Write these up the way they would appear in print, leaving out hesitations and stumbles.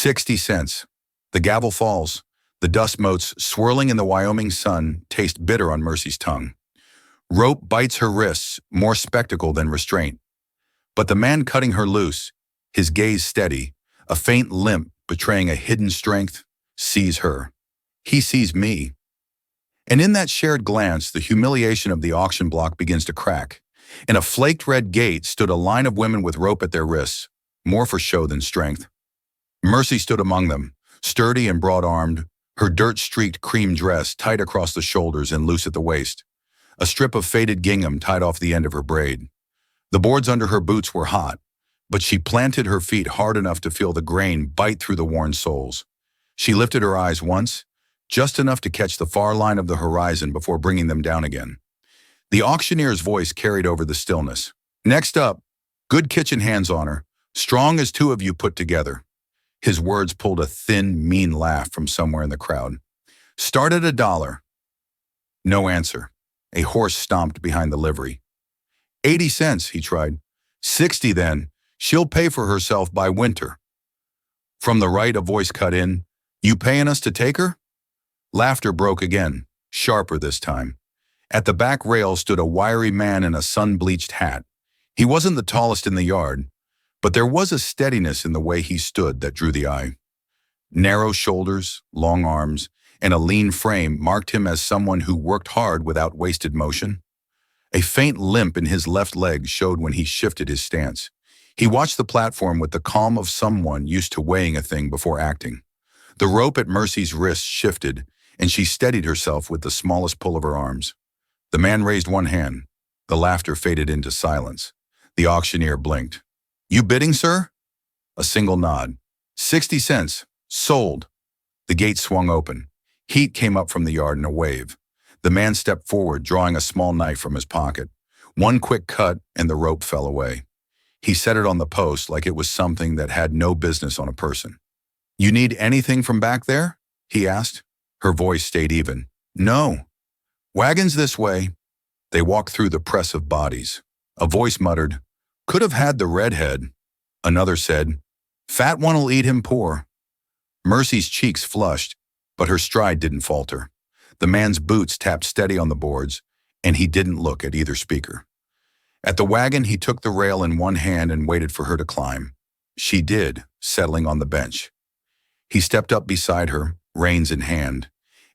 60 cents. The gavel falls. The dust motes swirling in the Wyoming sun taste bitter on Mercy's tongue. Rope bites her wrists, more spectacle than restraint. But the man cutting her loose, his gaze steady, a faint limp betraying a hidden strength, sees her. He sees me. And in that shared glance, the humiliation of the auction block begins to crack. In a flaked red gate stood a line of women with rope at their wrists, more for show than strength. Mercy stood among them, sturdy and broad-armed, her dirt-streaked cream dress tight across the shoulders and loose at the waist, a strip of faded gingham tied off the end of her braid. The boards under her boots were hot, but she planted her feet hard enough to feel the grain bite through the worn soles. She lifted her eyes once, just enough to catch the far line of the horizon before bringing them down again. The auctioneer's voice carried over the stillness. Next up, good kitchen hands on her, strong as two of you put together. His words pulled a thin, mean laugh from somewhere in the crowd. Start at $1. No answer. A horse stomped behind the livery. 80 cents, he tried. 60 then. She'll pay for herself by winter. From the right, a voice cut in. You paying us to take her? Laughter broke again, sharper this time. At the back rail stood a wiry man in a sun-bleached hat. He wasn't the tallest in the yard, but there was a steadiness in the way he stood that drew the eye. Narrow shoulders, long arms, and a lean frame marked him as someone who worked hard without wasted motion. A faint limp in his left leg showed when he shifted his stance. He watched the platform with the calm of someone used to weighing a thing before acting. The rope at Mercy's wrist shifted, and she steadied herself with the smallest pull of her arms. The man raised one hand. The laughter faded into silence. The auctioneer blinked. You bidding, sir? A single nod. 60 cents. Sold. The gate swung open. Heat came up from the yard in a wave. The man stepped forward, drawing a small knife from his pocket. One quick cut, and the rope fell away. He set it on the post like it was something that had no business on a person. You need anything from back there? He asked. Her voice stayed even. No. Wagons this way. They walked through the press of bodies. A voice muttered, could have had the redhead. Another said, fat one'll eat him poor. Mercy's cheeks flushed, but her stride didn't falter. The man's boots tapped steady on the boards, and he didn't look at either speaker. At the wagon, he took the rail in one hand and waited for her to climb. She did, settling on the bench. He stepped up beside her, reins in hand,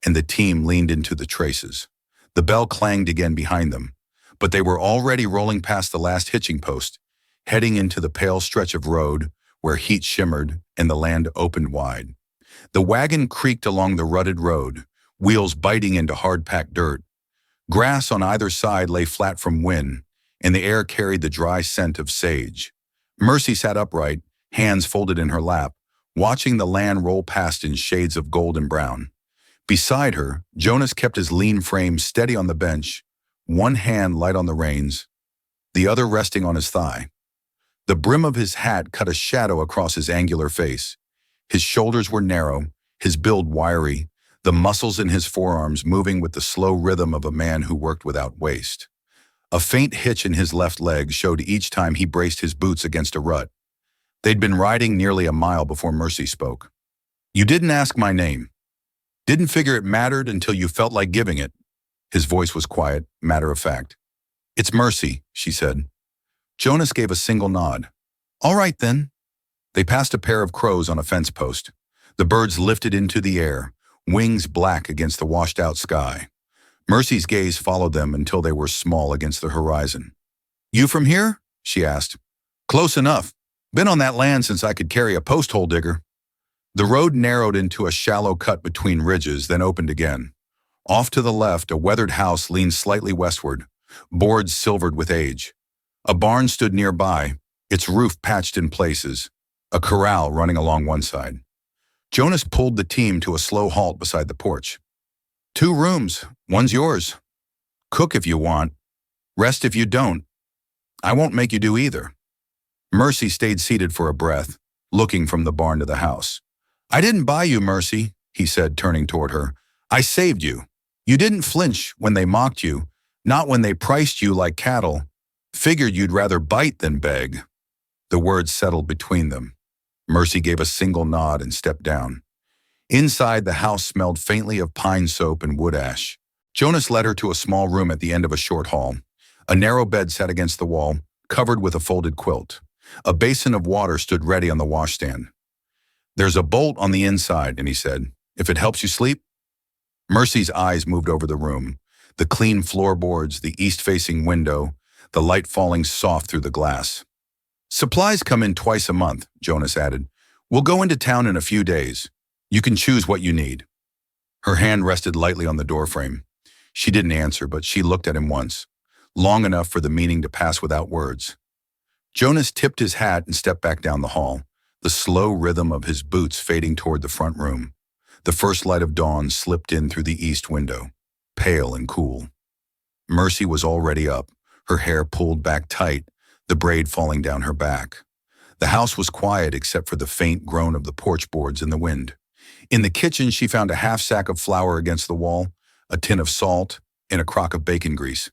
and the team leaned into the traces. The bell clanged again behind them, but they were already rolling past the last hitching post, heading into the pale stretch of road where heat shimmered and the land opened wide. The wagon creaked along the rutted road, wheels biting into hard-packed dirt. Grass on either side lay flat from wind, and the air carried the dry scent of sage. Mercy sat upright, hands folded in her lap, watching the land roll past in shades of gold and brown. Beside her, Jonas kept his lean frame steady on the bench, one hand light on the reins, the other resting on his thigh. The brim of his hat cut a shadow across his angular face. His shoulders were narrow, his build wiry, the muscles in his forearms moving with the slow rhythm of a man who worked without waste. A faint hitch in his left leg showed each time he braced his boots against a rut. They'd been riding nearly a mile before Mercy spoke. You didn't ask my name. Didn't figure it mattered until you felt like giving it. His voice was quiet, matter of fact. It's Mercy, she said. Jonas gave a single nod. All right then. They passed a pair of crows on a fence post. The birds lifted into the air, wings black against the washed-out sky. Mercy's gaze followed them until they were small against the horizon. You from here? She asked. Close enough. Been on that land since I could carry a post-hole digger. The road narrowed into a shallow cut between ridges, then opened again. Off to the left, a weathered house leaned slightly westward, boards silvered with age. A barn stood nearby, its roof patched in places, a corral running along one side. Jonas pulled the team to a slow halt beside the porch. 2 rooms, one's yours. Cook if you want. Rest if you don't. I won't make you do either. Mercy stayed seated for a breath, looking from the barn to the house. I didn't buy you, Mercy, he said, turning toward her. I saved you. You didn't flinch when they mocked you, not when they priced you like cattle. Figured you'd rather bite than beg. The words settled between them. Mercy gave a single nod and stepped down. Inside, the house smelled faintly of pine soap and wood ash. Jonas led her to a small room at the end of a short hall. A narrow bed sat against the wall, covered with a folded quilt. A basin of water stood ready on the washstand. "There's a bolt on the inside," and he said, "if it helps you sleep." Mercy's eyes moved over the room. The clean floorboards, the east-facing window, the light falling soft through the glass. "Supplies come in twice a month," Jonas added. "We'll go into town in a few days. You can choose what you need." Her hand rested lightly on the doorframe. She didn't answer, but she looked at him once, long enough for the meaning to pass without words. Jonas tipped his hat and stepped back down the hall, the slow rhythm of his boots fading toward the front room. The first light of dawn slipped in through the east window, pale and cool. Mercy was already up, her hair pulled back tight, the braid falling down her back. The house was quiet except for the faint groan of the porch boards in the wind. In the kitchen, she found a half sack of flour against the wall, a tin of salt, and a crock of bacon grease.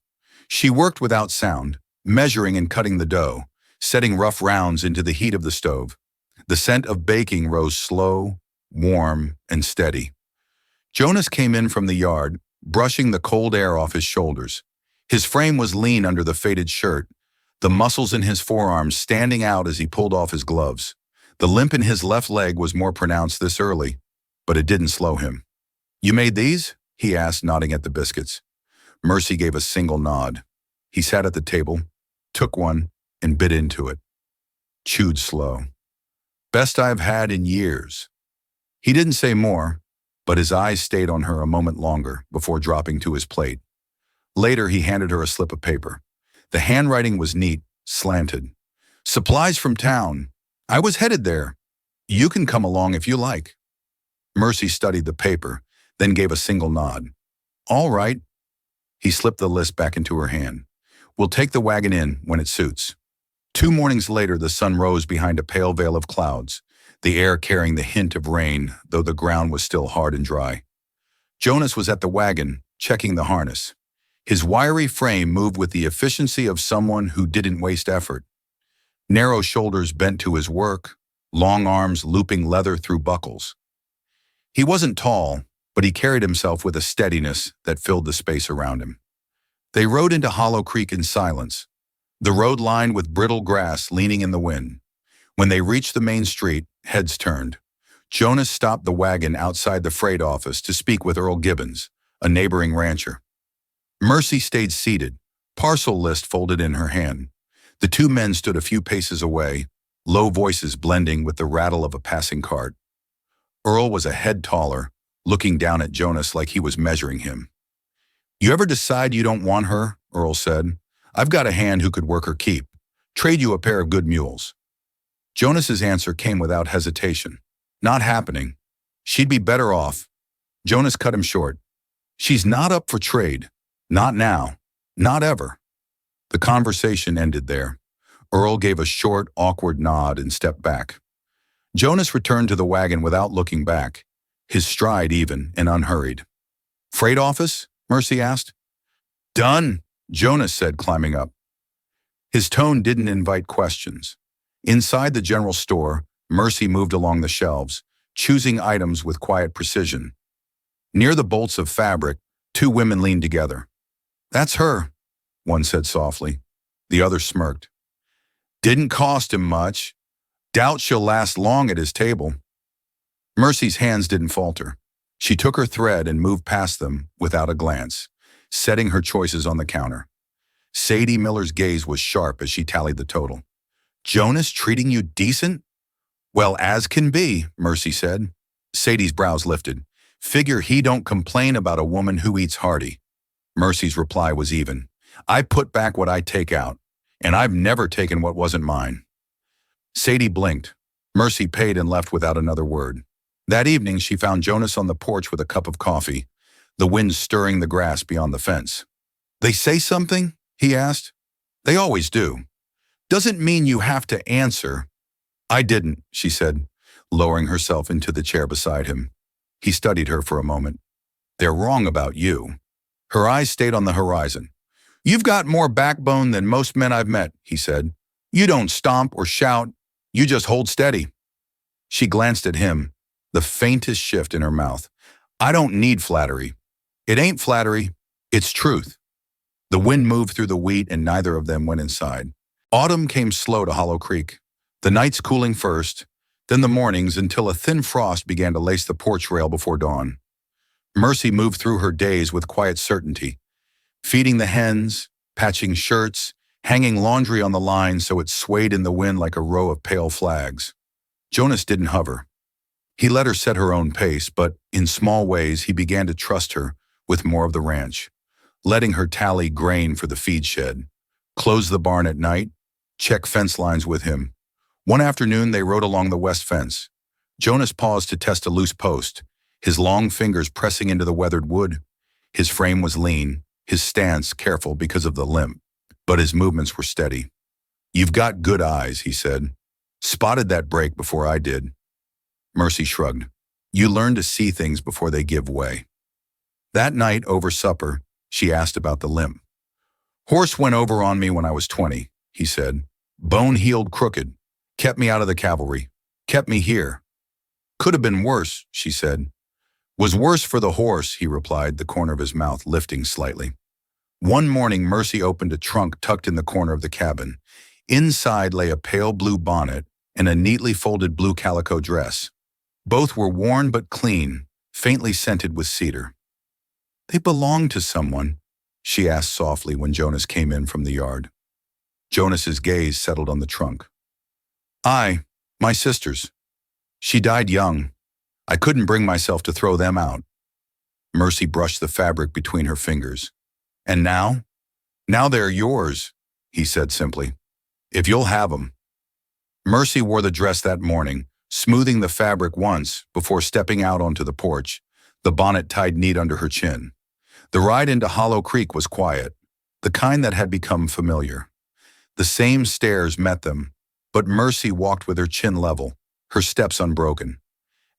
She worked without sound, measuring and cutting the dough, setting rough rounds into the heat of the stove. The scent of baking rose slow, warm, and steady. Jonas came in from the yard, brushing the cold air off his shoulders. His frame was lean under the faded shirt, the muscles in his forearms standing out as he pulled off his gloves. The limp in his left leg was more pronounced this early, but it didn't slow him. "You made these?" he asked, nodding at the biscuits. Mercy gave a single nod. He sat at the table, took one, and bit into it. Chewed slow. "Best I've had in years." He didn't say more, but his eyes stayed on her a moment longer before dropping to his plate. Later, he handed her a slip of paper. The handwriting was neat, slanted. "Supplies from town. I was headed there. You can come along if you like." Mercy studied the paper, then gave a single nod. "All right." He slipped the list back into her hand. "We'll take the wagon in when it suits." 2 mornings later, the sun rose behind a pale veil of clouds, the air carrying the hint of rain, though the ground was still hard and dry. Jonas was at the wagon, checking the harness. His wiry frame moved with the efficiency of someone who didn't waste effort. Narrow shoulders bent to his work, long arms looping leather through buckles. He wasn't tall, but he carried himself with a steadiness that filled the space around him. They rode into Hollow Creek in silence, the road lined with brittle grass leaning in the wind. When they reached the main street, heads turned. Jonas stopped the wagon outside the freight office to speak with Earl Gibbons, a neighboring rancher. Mercy stayed seated, parcel list folded in her hand. The 2 men stood a few paces away, low voices blending with the rattle of a passing cart. Earl was a head taller, looking down at Jonas like he was measuring him. "You ever decide you don't want her?" Earl said. "I've got a hand who could work her keep. Trade you a pair of good mules." Jonas's answer came without hesitation. "Not happening. She'd be better off." Jonas cut him short. "She's not up for trade. Not now. Not ever." The conversation ended there. Earl gave a short, awkward nod and stepped back. Jonas returned to the wagon without looking back, his stride even and unhurried. "Freight office?" Mercy asked. "Done," Jonas said, climbing up. His tone didn't invite questions. Inside the general store, Mercy moved along the shelves, choosing items with quiet precision. Near the bolts of fabric, 2 women leaned together. "That's her," one said softly. The other smirked. "Didn't cost him much. Doubt she'll last long at his table." Mercy's hands didn't falter. She took her thread and moved past them without a glance, setting her choices on the counter. Sadie Miller's gaze was sharp as she tallied the total. "Jonas treating you decent?" "Well, as can be," Mercy said. Sadie's brows lifted. "Figure he don't complain about a woman who eats hearty." Mercy's reply was even. "I put back what I take out, and I've never taken what wasn't mine." Sadie blinked. Mercy paid and left without another word. That evening, she found Jonas on the porch with a cup of coffee, the wind stirring the grass beyond the fence. "They say something?" he asked. "They always do. Doesn't mean you have to answer." "I didn't," she said, lowering herself into the chair beside him. He studied her for a moment. "They're wrong about you." Her eyes stayed on the horizon. "You've got more backbone than most men I've met," he said. "You don't stomp or shout. You just hold steady." She glanced at him, the faintest shift in her mouth. I don't need flattery. It ain't flattery, it's truth. The wind moved through the wheat and neither of them went inside. Autumn came slow to Hollow Creek, the nights cooling first, then the mornings until a thin frost began to lace the porch rail before dawn. Mercy moved through her days with quiet certainty, feeding the hens, patching shirts, hanging laundry on the line so it swayed in the wind like a row of pale flags. Jonas didn't hover. He let her set her own pace, but in small ways he began to trust her with more of the ranch, letting her tally grain for the feed shed, close the barn at night, check fence lines with him. One afternoon they rode along the west fence. Jonas paused to test a loose post, his long fingers pressing into the weathered wood. His frame was lean, his stance careful because of the limp, but his movements were steady. You've got good eyes, he said. Spotted that break before I did. Mercy shrugged. You learn to see things before they give way. That night over supper, she asked about the limp. Horse went over on me when I was 20, he said. Bone-heeled crooked. Kept me out of the cavalry. Kept me here. Could have been worse, she said. Was worse for the horse, he replied, the corner of his mouth lifting slightly. One morning, Mercy opened a trunk tucked in the corner of the cabin. Inside lay a pale blue bonnet and a neatly folded blue calico dress. Both were worn but clean, faintly scented with cedar. They belonged to someone, she asked softly when Jonas came in from the yard. Jonas's gaze settled on the trunk. My sisters. She died young. I couldn't bring myself to throw them out. Mercy brushed the fabric between her fingers. And now? Now they're yours, he said simply. If you'll have them. Mercy wore the dress that morning, smoothing the fabric once before stepping out onto the porch, the bonnet tied neat under her chin. The ride into Hollow Creek was quiet, the kind that had become familiar. The same stairs met them, but Mercy walked with her chin level, her steps unbroken.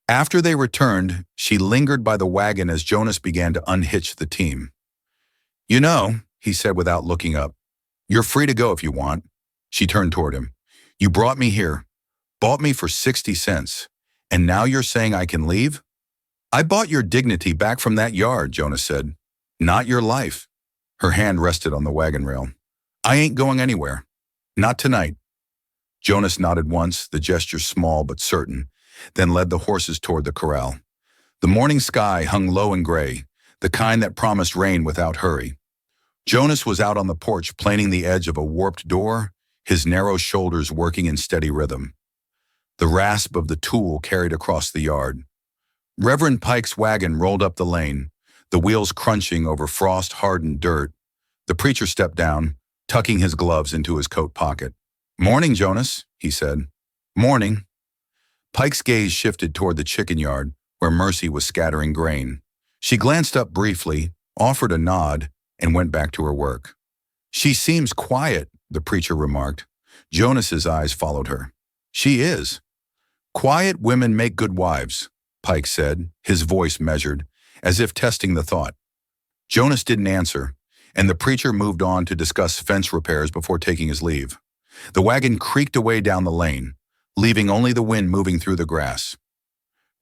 After they returned, she lingered by the wagon as Jonas began to unhitch the team. You know, he said without looking up, you're free to go if you want. She turned toward him. You brought me here, bought me for 60 cents, and now you're saying I can leave? I bought your dignity back from that yard, Jonas said. Not your life. Her hand rested on the wagon rail. I ain't going anywhere. Not tonight. Jonas nodded once, the gesture small but certain, then led the horses toward the corral. The morning sky hung low and gray, the kind that promised rain without hurry. Jonas was out on the porch planing the edge of a warped door, his narrow shoulders working in steady rhythm. The rasp of the tool carried across the yard. Reverend Pike's wagon rolled up the lane, the wheels crunching over frost-hardened dirt. The preacher stepped down, tucking his gloves into his coat pocket. Morning, Jonas, he said. Morning. Pike's gaze shifted toward the chicken yard, where Mercy was scattering grain. She glanced up briefly, offered a nod, and went back to her work. She seems quiet, the preacher remarked. Jonas's eyes followed her. She is. Quiet women make good wives, Pike said, his voice measured, as if testing the thought. Jonas didn't answer, and the preacher moved on to discuss fence repairs before taking his leave. The wagon creaked away down the lane, leaving only the wind moving through the grass.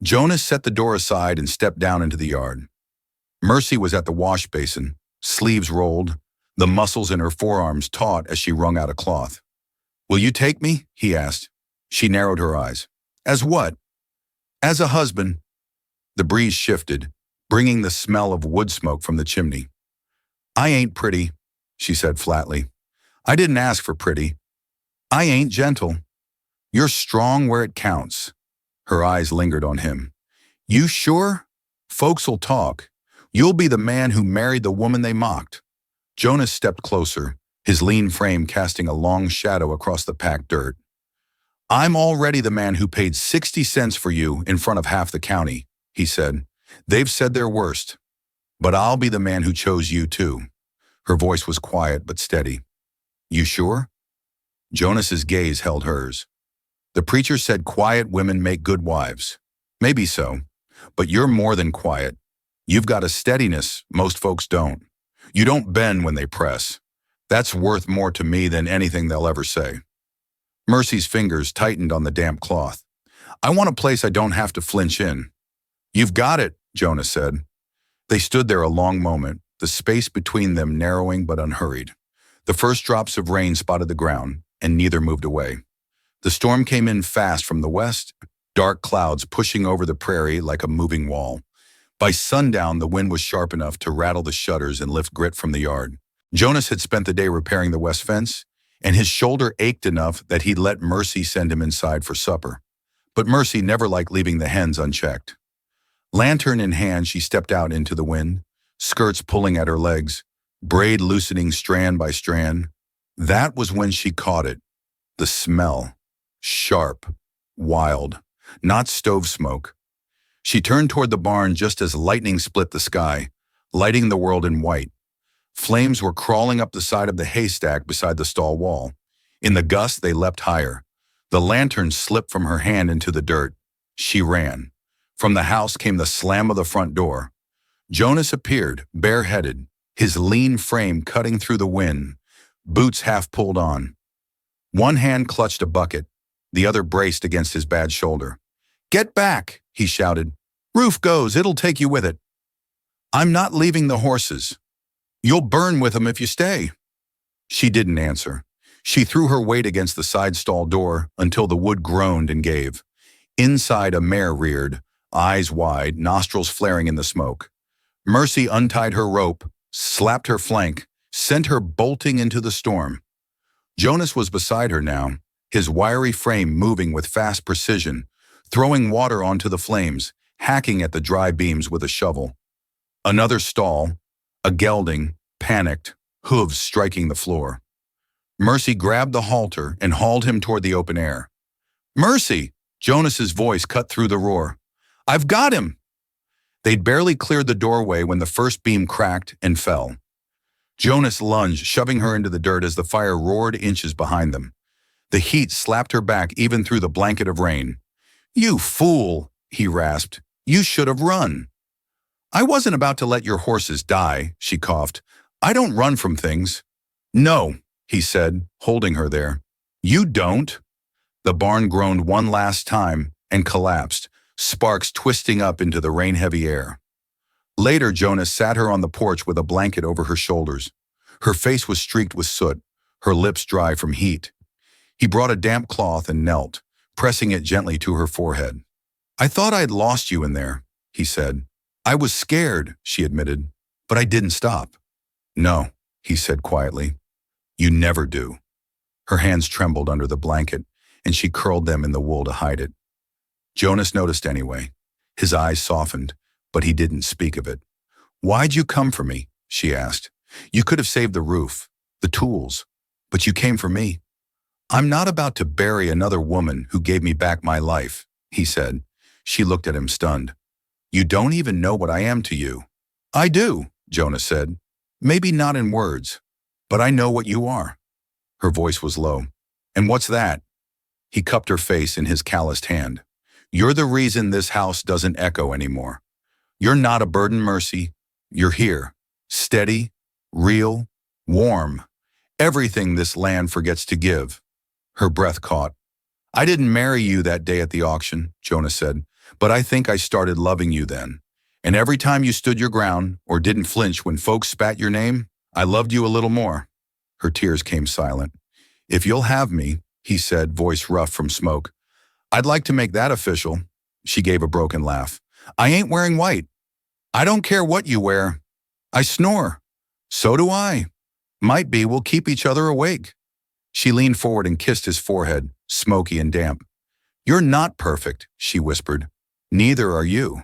Jonas set the door aside and stepped down into the yard. Mercy was at the wash basin, sleeves rolled, the muscles in her forearms taut as she wrung out a cloth. Will you take me? He asked. She narrowed her eyes. As what? As a husband. The breeze shifted, bringing the smell of wood smoke from the chimney. I ain't pretty, she said flatly. I didn't ask for pretty. I ain't gentle. You're strong where it counts. Her eyes lingered on him. You sure? Folks'll talk. You'll be the man who married the woman they mocked. Jonas stepped closer, his lean frame casting a long shadow across the packed dirt. I'm already the man who paid 60 cents for you in front of half the county, he said. They've said their worst. But I'll be the man who chose you too. Her voice was quiet but steady. You sure? Jonas's gaze held hers. The preacher said quiet women make good wives. Maybe so, but you're more than quiet. You've got a steadiness most folks don't. You don't bend when they press. That's worth more to me than anything they'll ever say. Mercy's fingers tightened on the damp cloth. I want a place I don't have to flinch in. You've got it, Jonas said. They stood there a long moment, the space between them narrowing but unhurried. The first drops of rain spotted the ground, and neither moved away. The storm came in fast from the west, dark clouds pushing over the prairie like a moving wall. By sundown, the wind was sharp enough to rattle the shutters and lift grit from the yard. Jonas had spent the day repairing the west fence, and his shoulder ached enough that he'd let Mercy send him inside for supper. But Mercy never liked leaving the hens unchecked. Lantern in hand, she stepped out into the wind, skirts pulling at her legs, braid loosening strand by strand. That was when she caught it. The smell. Sharp. Wild. Not stove smoke. She turned toward the barn just as lightning split the sky, lighting the world in white. Flames were crawling up the side of the haystack beside the stall wall. In the gust, they leapt higher. The lantern slipped from her hand into the dirt. She ran. From the house came the slam of the front door. Jonas appeared, bareheaded, his lean frame cutting through the wind, boots half pulled on. One hand clutched a bucket, the other braced against his bad shoulder. "Get back," he shouted. "Roof goes, it'll take you with it." "I'm not leaving the horses. You'll burn with them if you stay." She didn't answer. She threw her weight against the side stall door until the wood groaned and gave. Inside, a mare reared, eyes wide, nostrils flaring in the smoke. Mercy untied her rope, slapped her flank, sent her bolting into the storm. Jonas was beside her now, his wiry frame moving with fast precision, throwing water onto the flames, hacking at the dry beams with a shovel. Another stall, a gelding, panicked, hooves striking the floor. Mercy grabbed the halter and hauled him toward the open air. "Mercy!" Jonas's voice cut through the roar. "I've got him!" They'd barely cleared the doorway when the first beam cracked and fell. Jonas lunged, shoving her into the dirt as the fire roared inches behind them. The heat slapped her back even through the blanket of rain. "You fool!" he rasped. "You should have run." "I wasn't about to let your horses die," she coughed. "I don't run from things." "No," he said, holding her there. "You don't." The barn groaned one last time and collapsed, sparks twisting up into the rain-heavy air. Later, Jonas sat her on the porch with a blanket over her shoulders. Her face was streaked with soot, her lips dry from heat. He brought a damp cloth and knelt, pressing it gently to her forehead. "I thought I'd lost you in there," he said. "I was scared," she admitted, "but I didn't stop." "No," he said quietly. "You never do." Her hands trembled under the blanket, and she curled them in the wool to hide it. Jonas noticed anyway. His eyes softened, but he didn't speak of it. "Why'd you come for me?" she asked. "You could have saved the roof, the tools, but you came for me." "I'm not about to bury another woman who gave me back my life," he said. She looked at him stunned. "You don't even know what I am to you." "I do," Jonas said. "Maybe not in words, but I know what you are." Her voice was low. "And what's that?" He cupped her face in his calloused hand. "You're the reason this house doesn't echo anymore. You're not a burden, Mercy. You're here. Steady, real, warm. Everything this land forgets to give." Her breath caught. "I didn't marry you that day at the auction," Jonas said, "but I think I started loving you then. And every time you stood your ground or didn't flinch when folks spat your name, I loved you a little more." Her tears came silent. "If you'll have me," he said, voice rough from smoke, "I'd like to make that official." She gave a broken laugh. "I ain't wearing white. I don't care what you wear. I snore. So do I. Might be we'll keep each other awake." She leaned forward and kissed his forehead, smoky and damp. "You're not perfect," she whispered. "Neither are you.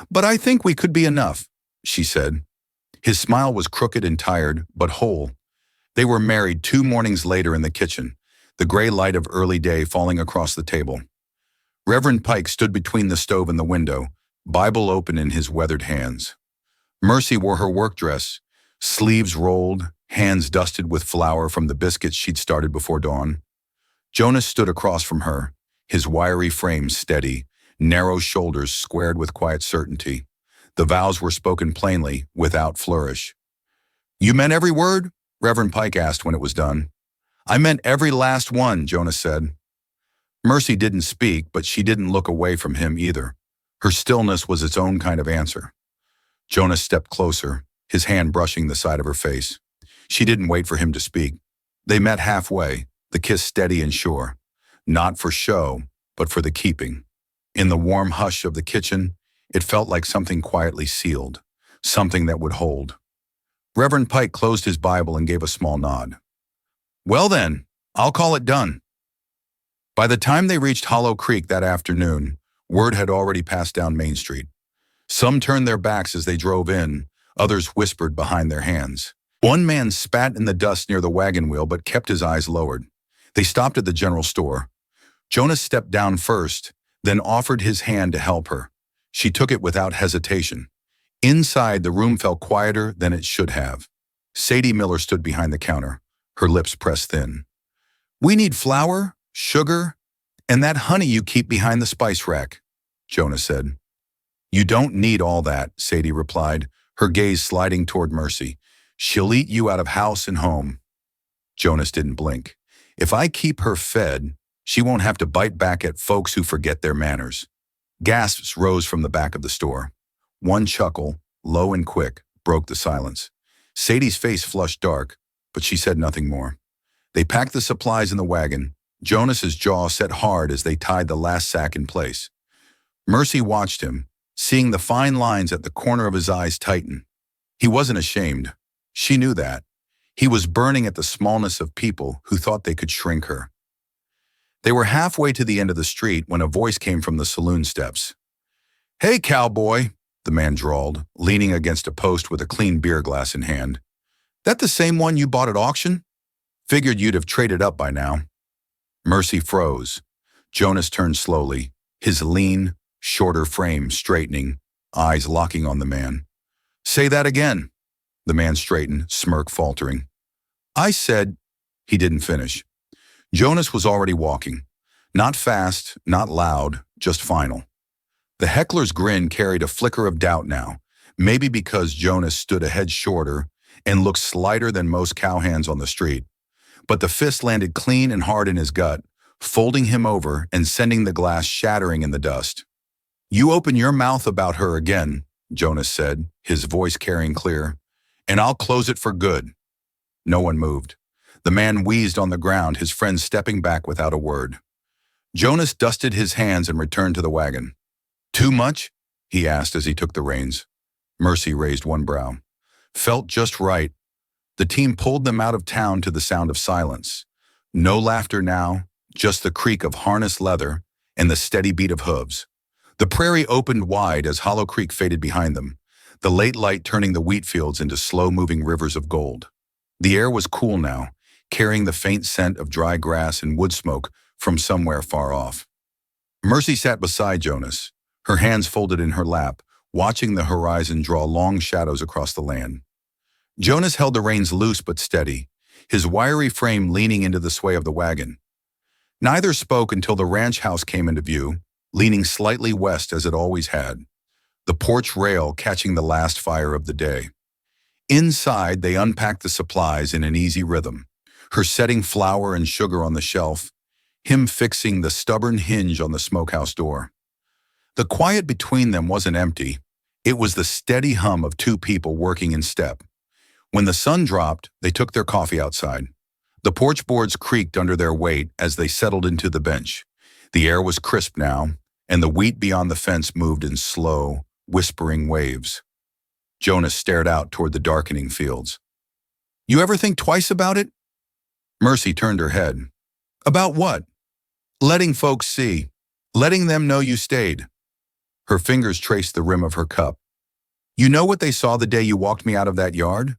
But I think we could be enough," she said. His smile was crooked and tired, but whole. They were married 2 mornings later in the kitchen, the gray light of early day falling across the table. Reverend Pike stood between the stove and the window, Bible open in his weathered hands. Mercy wore her work dress, sleeves rolled, hands dusted with flour from the biscuits she'd started before dawn. Jonas stood across from her, his wiry frame steady, narrow shoulders squared with quiet certainty. The vows were spoken plainly, without flourish. "You meant every word?" Reverend Pike asked when it was done. "I meant every last one," Jonas said. Mercy didn't speak, but she didn't look away from him either. Her stillness was its own kind of answer. Jonas stepped closer, his hand brushing the side of her face. She didn't wait for him to speak. They met halfway, the kiss steady and sure. Not for show, but for the keeping. In the warm hush of the kitchen, it felt like something quietly sealed, something that would hold. Reverend Pike closed his Bible and gave a small nod. Well then, I'll call it done. By the time they reached Hollow Creek that afternoon, word had already passed down Main Street. Some turned their backs as they drove in, others whispered behind their hands. One man spat in the dust near the wagon wheel but kept his eyes lowered. They stopped at the general store. Jonas stepped down first, then offered his hand to help her. She took it without hesitation. Inside, the room felt quieter than it should have. Sadie Miller stood behind the counter, her lips pressed thin. We need flour, sugar, and that honey you keep behind the spice rack, Jonas said. You don't need all that, Sadie replied, her gaze sliding toward Mercy. She'll eat you out of house and home. Jonas didn't blink. If I keep her fed, she won't have to bite back at folks who forget their manners. Gasps rose from the back of the store. One chuckle, low and quick, broke the silence. Sadie's face flushed dark, but she said nothing more. They packed the supplies in the wagon. Jonas's jaw set hard as they tied the last sack in place. Mercy watched him, seeing the fine lines at the corner of his eyes tighten. He wasn't ashamed. She knew that. He was burning at the smallness of people who thought they could shrink her. They were halfway to the end of the street when a voice came from the saloon steps. Hey, Cowboy, the man drawled, leaning against a post with a clean beer glass in hand. That the same one you bought at auction? Figured you'd have traded up by now. Mercy froze. Jonas turned slowly, his lean, shorter frame straightening, eyes locking on the man. Say that again. The man straightened, smirk faltering. I said, he didn't finish. Jonas was already walking. Not fast, not loud, just final. The heckler's grin carried a flicker of doubt now, maybe because Jonas stood a head shorter and looked slighter than most cowhands on the street. But the fist landed clean and hard in his gut, folding him over and sending the glass shattering in the dust. You open your mouth about her again, Jonas said, his voice carrying clear, and I'll close it for good. No one moved. The man wheezed on the ground, his friend stepping back without a word. Jonas dusted his hands and returned to the wagon. Too much? He asked as he took the reins. Mercy raised one brow. Felt just right. The team pulled them out of town to the sound of silence. No laughter now, just the creak of harness leather and the steady beat of hooves. The prairie opened wide as Hollow Creek faded behind them, the late light turning the wheat fields into slow-moving rivers of gold. The air was cool now, carrying the faint scent of dry grass and wood smoke from somewhere far off. Mercy sat beside Jonas, her hands folded in her lap, watching the horizon draw long shadows across the land. Jonas held the reins loose but steady, his wiry frame leaning into the sway of the wagon. Neither spoke until the ranch house came into view, leaning slightly west as it always had, the porch rail catching the last fire of the day. Inside, they unpacked the supplies in an easy rhythm, her setting flour and sugar on the shelf, him fixing the stubborn hinge on the smokehouse door. The quiet between them wasn't empty. It was the steady hum of two people working in step. When the sun dropped, they took their coffee outside. The porch boards creaked under their weight as they settled into the bench. The air was crisp now, and the wheat beyond the fence moved in slow, whispering waves. Jonas stared out toward the darkening fields. You ever think twice about it? Mercy turned her head. About what? Letting folks see. Letting them know you stayed. Her fingers traced the rim of her cup. You know what they saw the day you walked me out of that yard?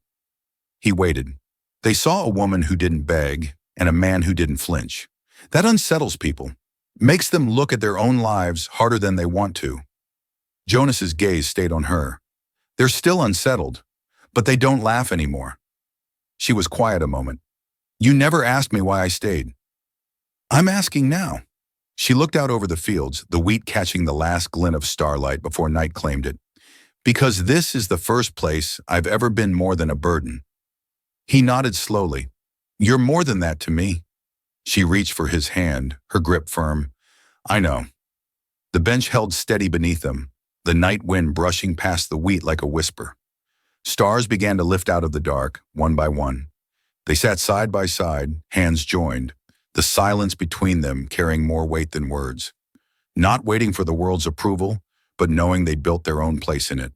He waited. They saw a woman who didn't beg and a man who didn't flinch. That unsettles people. Makes them look at their own lives harder than they want to. Jonas's gaze stayed on her. They're still unsettled, but they don't laugh anymore. She was quiet a moment. You never asked me why I stayed. I'm asking now. She looked out over the fields, the wheat catching the last glint of starlight before night claimed it. Because this is the first place I've ever been more than a burden. He nodded slowly. You're more than that to me. She reached for his hand, her grip firm. I know. The bench held steady beneath them, the night wind brushing past the wheat like a whisper. Stars began to lift out of the dark, one by one. They sat side by side, hands joined, the silence between them carrying more weight than words. Not waiting for the world's approval, but knowing they'd built their own place in it.